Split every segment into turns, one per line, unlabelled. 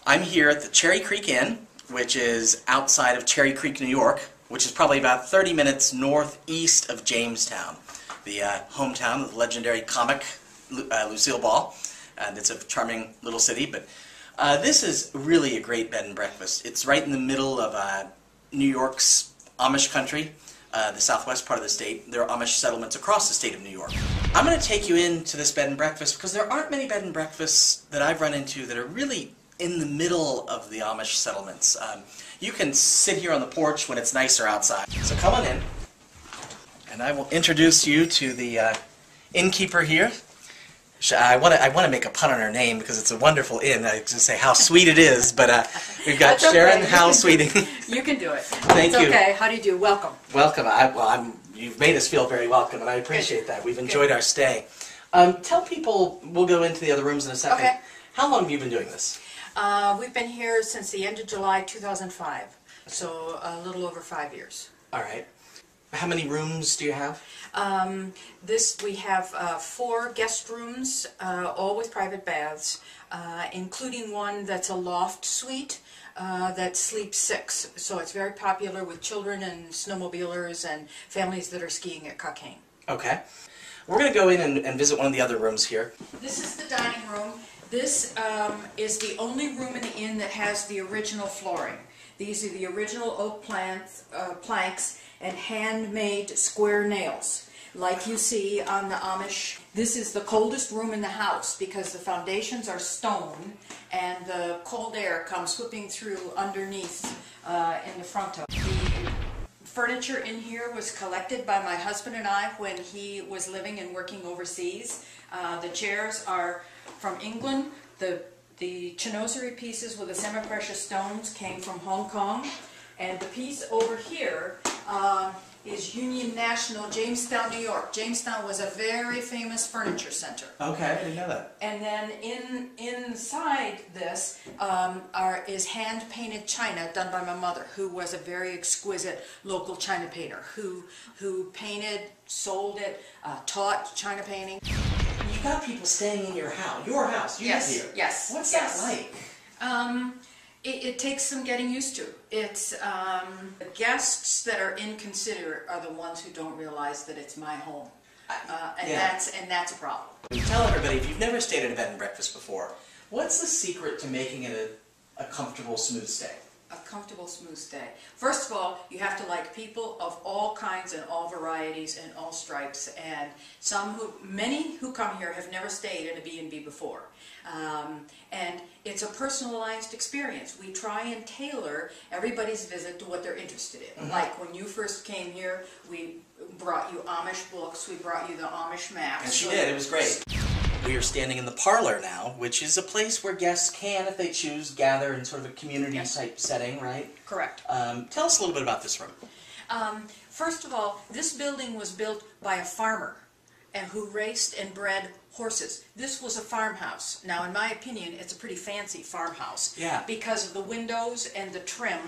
I'm here at the Cherry Creek Inn, which is outside of Cherry Creek, New York, which is probably about 30 minutes northeast of Jamestown, the hometown of the legendary comic Lucille Ball. And it's a charming little city, but this is really a great bed and breakfast. It's right in the middle of New York's Amish country, the southwest part of the state. There are Amish settlements across the state of New York. I'm going to take you into this bed and breakfast because there aren't many bed and breakfasts that I've run into that are really in the middle of the Amish settlements. You can sit here on the porch when it's nicer outside. So come on in, and I will introduce you to the innkeeper here. I want to make a pun on her name because it's a wonderful inn. I just say how sweet it is, but we've got
That's
Sharon
okay.
Howe Sweeting.
You can do it.
Thank you.
It's okay. How do you do? Welcome.
Welcome. You've made us feel very welcome, and I appreciate that. We've enjoyed our stay. Tell people, we'll go into the other rooms in a second.
Okay.
How long have you been doing this?
We've been here since the end of July 2005, so a little over 5 years.
All right. How many rooms do you have?
We have 4 guest rooms, all with private baths, including one that's a loft suite that sleeps 6. So it's very popular with children and snowmobilers and families that are skiing at Conewango.
Okay. We're going to go in and visit one of the other rooms here.
This is the dining room. This is the only room in the inn that has the original flooring. These are the original oak planks and handmade square nails, like you see on the Amish. This is the coldest room in the house because the foundations are stone and the cold air comes whipping through underneath in the front of it. The furniture in here was collected by my husband and I when he was living and working overseas. The chairs are from England. The chinoiserie pieces with the semi-precious stones came from Hong Kong. And the piece over here is Union National, Jamestown, New York. Jamestown was a very famous furniture center.
Okay, I didn't know that.
And then inside this is hand-painted china done by my mother, who was a very exquisite local china painter, who painted, sold it, taught china painting.
You've got people staying in your house. You live here.
Yes.
What's that like?
It takes some getting used to. It's the guests that are inconsiderate are the ones who don't realize that it's my home, that's a problem.
Tell everybody, if you've never stayed at a bed and breakfast before, what's the secret to making it a comfortable, smooth stay?
A comfortable, smooth stay. First of all, you have to like people of all kinds and all varieties and all stripes, and many who come here have never stayed in a B&B before. And it's a personalized experience. We try and tailor everybody's visit to what they're interested in. Mm-hmm. Like when you first came here, we brought you Amish books, we brought you the Amish maps.
And she did, it was great. We are standing in the Parlor now, which is a place where guests can, if they choose, gather in sort of a community-type setting, right?
Correct.
Tell us a little bit about this room.
First of all, this building was built by a farmer who raced and bred horses. This was a farmhouse. Now, in my opinion, it's a pretty fancy farmhouse.
Yeah.
Because of the windows and the trim.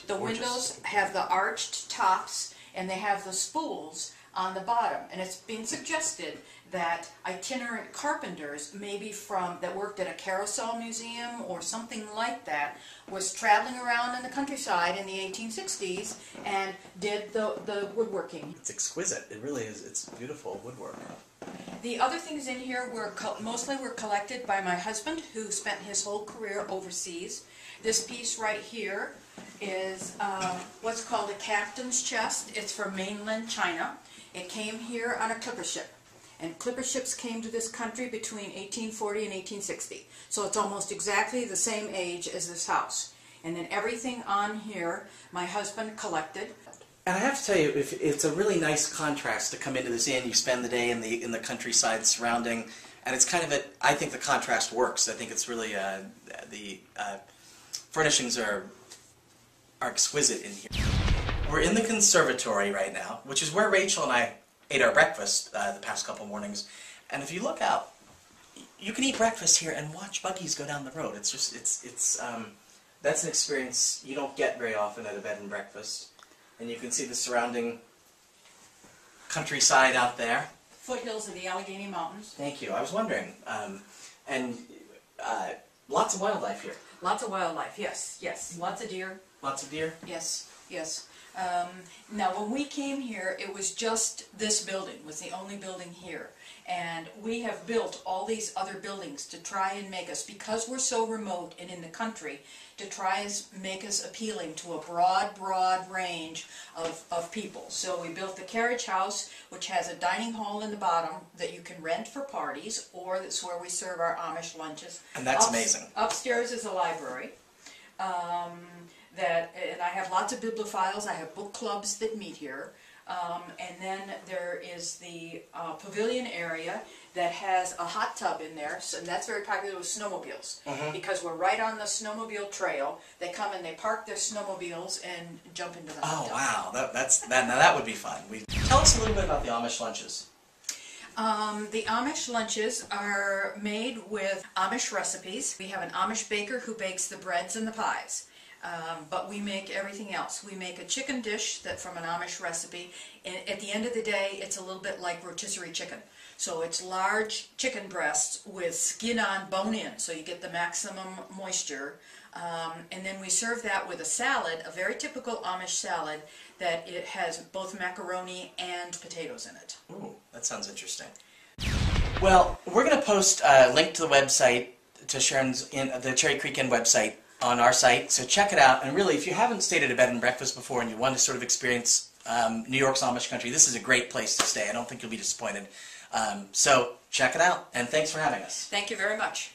The
gorgeous.
Windows have the arched tops and they have the spools on the bottom. And it's been suggested that itinerant carpenters, maybe that worked at a carousel museum or something like that, was traveling around in the countryside in the 1860s and did the woodworking.
It's exquisite. It really is. It's beautiful woodwork.
The other things in here mostly were collected by my husband, who spent his whole career overseas. This piece right here is what's called a captain's chest. It's from mainland China. It came here on a clipper ship. And clipper ships came to this country between 1840 and 1860. So it's almost exactly the same age as this house. And then everything on here, my husband collected.
And I have to tell you, it's a really nice contrast to come into this inn. You spend the day in the countryside surrounding, and it's kind of I think the contrast works. I think it's really the furnishings are exquisite in here. We're in the Conservatory right now, which is where Rachel and I ate our breakfast the past couple mornings. And if you look out, you can eat breakfast here and watch buggies go down the road. It's just that's an experience you don't get very often at a bed and breakfast. And you can see the surrounding countryside out there.
Foothills of the Allegheny Mountains.
Thank you. I was wondering. And lots of wildlife here.
Lots of wildlife, yes, yes. Lots of deer.
Lots of deer?
Yes, yes. Now, when we came here, it was just this building, was the only building here. And we have built all these other buildings to try and make us, because we're so remote and in the country, to try and make us appealing to a broad range of people. So we built the carriage house, which has a dining hall in the bottom that you can rent for parties, or that's where we serve our Amish lunches.
And that's amazing.
Upstairs is a library. And I have lots of bibliophiles. I have book clubs that meet here. And then there is the pavilion area that has a hot tub in there, and that's very popular with snowmobiles, because we're right on the snowmobile trail. They come and they park their snowmobiles and jump into the hot tub.
Oh wow, now that would be fun. Tell us a little bit about the Amish lunches.
The Amish lunches are made with Amish recipes. We have an Amish baker who bakes the breads and the pies. But we make everything else. We make a chicken dish from an Amish recipe. And at the end of the day, it's a little bit like rotisserie chicken. So it's large chicken breasts with skin on, bone in, so you get the maximum moisture. And then we serve that with a salad, a very typical Amish salad, that it has both macaroni and potatoes in it.
Ooh, that sounds interesting. Well, we're going to post a link to the website, to Sharon's, the Cherry Creek Inn website, on our site, so check it out. And really, if you haven't stayed at a bed and breakfast before and you want to sort of experience New York's Amish country, this is a great place to stay. I don't think you'll be disappointed. So check it out, and thanks for having us.
Thank you very much.